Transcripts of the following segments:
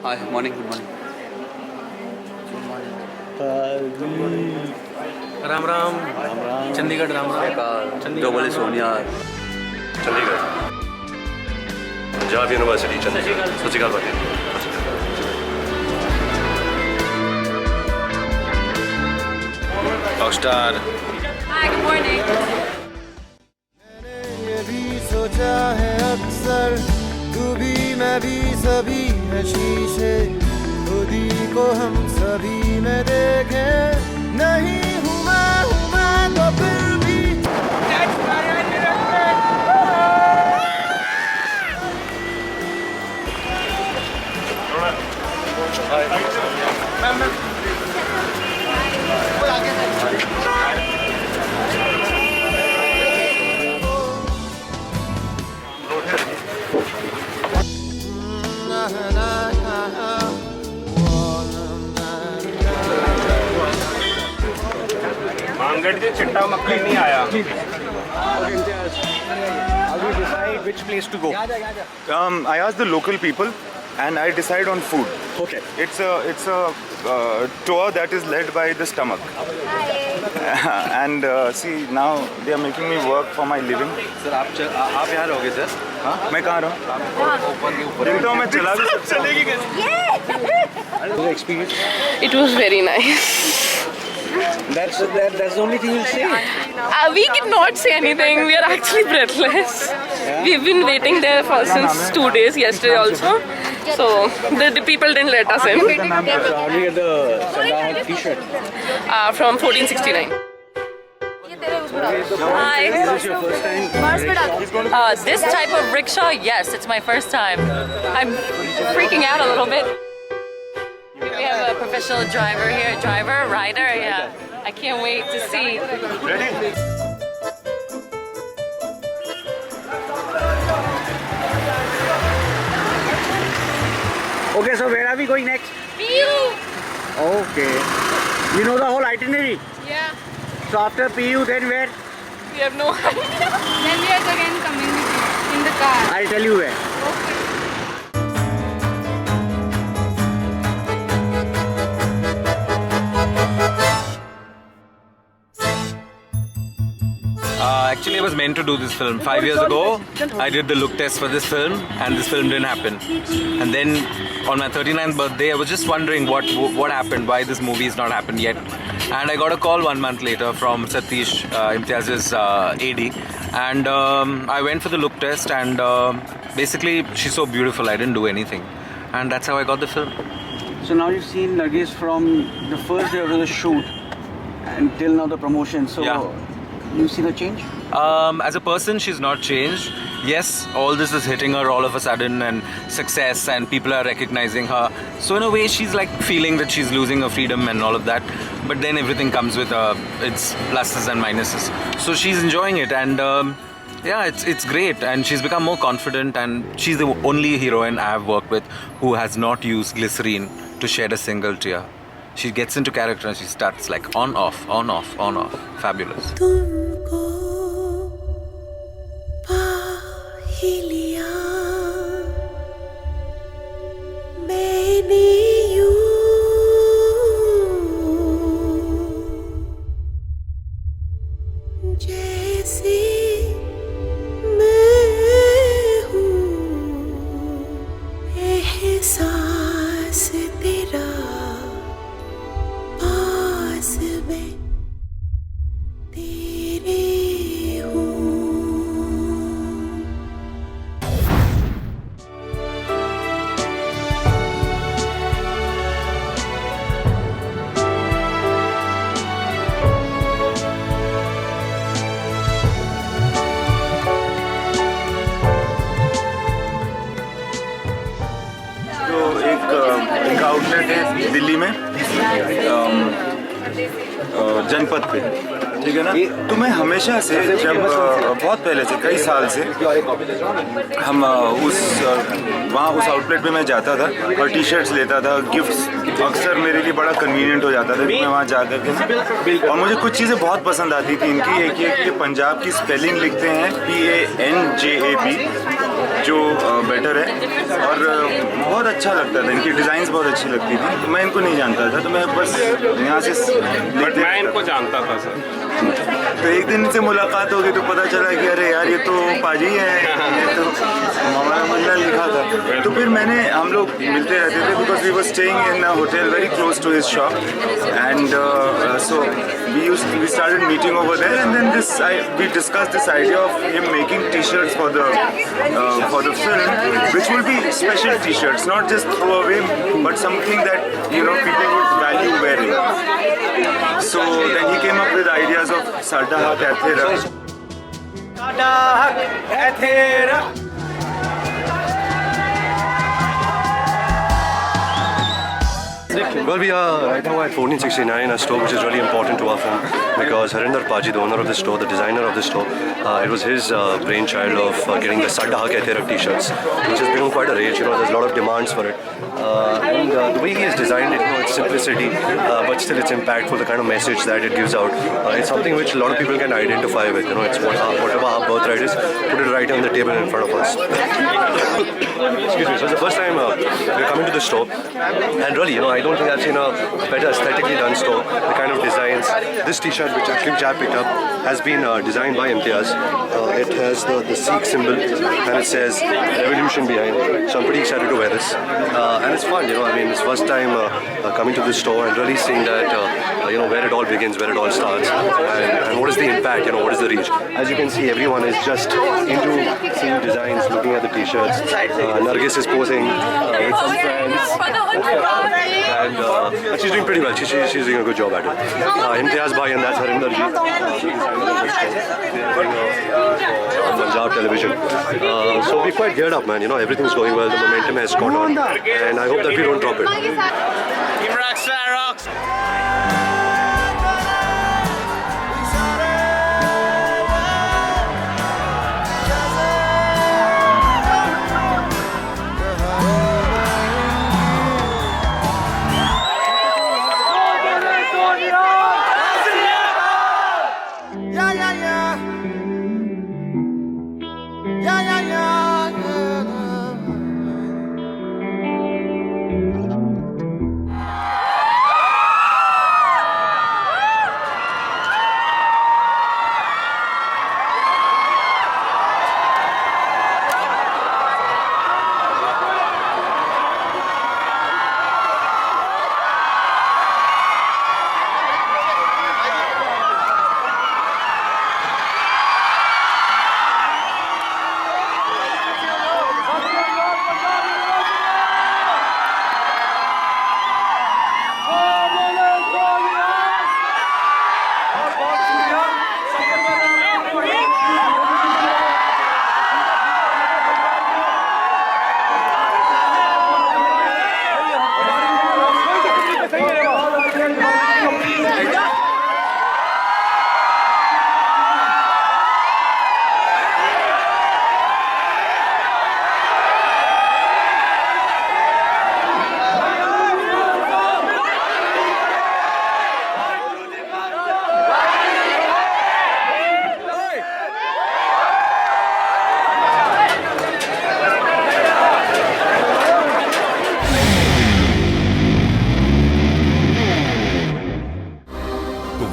Hi, morning, good morning. Ram Ram Chandigarh Ram Ram जो बोले Sonia Chandigarh Punjab university Chandigarh सत श्री अकाल भाजी रॉकस्टार। Hi, good morning. मैंने ये भी सोचा है अक्सर, तू भी मैं भी सभी है शीशे, खुद ही को हम सभी में देखें। नहीं हूँ मैं तो फिर भी मांगड़ से चिट्टा मक्खन नहीं आया। Which place to go? I asked the local people and I decide on food. Okay. It's a tour that is led by the stomach. And see, now they are making me work for my living. Sir आप यहाँ रहोगे sir? हाँ मैं कहाँ रहूँ? देखता हूँ मैं चला भी सकता हूँ। Experience. It was very nice. That's the only thing you'll say. We cannot say anything. We are actually breathless. We've been waiting there since 2 days, yesterday also. So the people didn't let us in. How do you get the Sandal t-shirt? From 1469. Hi. Is this your first time? This type of rickshaw, yes, it's my first time. I'm freaking out a little bit. We have a professional driver here, rider, yeah. I can't wait to see. Ready? Okay, so where are we going next? PU. Okay. You know the whole itinerary? Yeah. So after PU, then where? We have no idea. Then we are again coming with you in the car. I'll tell you where. Okay. Actually, I was meant to do this film 5 years ago. I did the look test for this film, and this film didn't happen. And then on my 39th birthday, I was just wondering what happened, why this movie has not happened yet. And I got a call 1 month later from Satish, Imtiaz's AD, and I went for the look test, and basically she's so beautiful, I didn't do anything, and that's how I got the film. So now you've seen Nargis from the first day of the shoot until now the promotion. So Yeah. you see the change? As a person, she's not changed. Yes, all this is hitting her all of a sudden, and success, and people are recognizing her. So in a way, she's like feeling that she's losing her freedom and all of that. But then everything comes with its pluses and minuses. So she's enjoying it, and yeah, it's great. And she's become more confident, and she's the only heroine I have worked with who has not used glycerine to shed a single tear. She gets into character and she starts like on off, on off, on off. Fabulous. तुमको पा ही लिया मैंने यूं जैसे मैं हूँ एहसास तेरा पास में तेरे हूँ तो एक आउटलेट है दिल्ली में जनपद पे, ठीक है ना। तो मैं हमेशा से जब बहुत पहले से कई साल से हम वहाँ उस आउटलेट पे मैं जाता था और टी शर्ट्स लेता था, गिफ्ट्स अक्सर मेरे लिए बड़ा कन्वीनियंट हो जाता था कि मैं वहाँ जा कर के, और मुझे कुछ चीज़ें बहुत पसंद आती थी इनकी। एक ये कि पंजाब की स्पेलिंग लिखते हैं PANJAB, जो बेटर है। और बहुत अच्छा लगता था, इनकी डिज़ाइंस बहुत अच्छी लगती थी। तो मैं इनको नहीं जानता था, तो मैं बस यहाँ से बट मैं इनको जानता था सर। तो एक दिन इनसे मुलाकात हो गई तो पता चला कि अरे यार ये तो पाजी है, ये तो हमारा मंडला लिखा था। तो फिर हम लोग मिलते रहते थे, because we were staying in a hotel very close to his shop, and so we started meeting over there, and then we discussed this idea of him making t-shirts for the film, which will be special t-shirts, not just throwaway, but something that people would value wearing. So then he came up with ideas of Sada Haq Athera. Sada Haq Athera. Well, we are right now at 1469, a store which is really important to our film because Harinder Paji, the owner of the store, the designer of the store, it was his brainchild of getting the Sada Haq Athera t-shirts, which has become quite a rage. There's a lot of demands for it. And the way he has designed it, its simplicity, but still its impactful, the kind of message that it gives out, it's something which a lot of people can identify with. It's whatever our birthright is, put it right on the table in front of us. Excuse me. So it's the first time we're coming to the store, and really, I don't think I've seen a better aesthetically done store. The kind of designs. This T-shirt, which I picked up, has been designed by Imtiaz. It has the Sikh symbol, and it says revolution behind. So I'm pretty excited to wear this, and it's fun. It's first time coming to this store and really seeing that where it all begins, where it all starts, and what is the impact. What is the reach. As you can see, everyone is just into seeing designs, looking at the T-shirts. Nargis is posing with some friends. And she's doing pretty well. She's doing a good job at it. Imtiaz Bhai, and that's Harinder Ji. On Punjab television. So we're quite geared up, man. Everything's going well. The momentum has caught on, and I hope that we don't drop it. Team Rockstar rocks.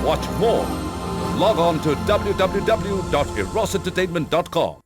Watch more. Log on to www.erosentertainment.com.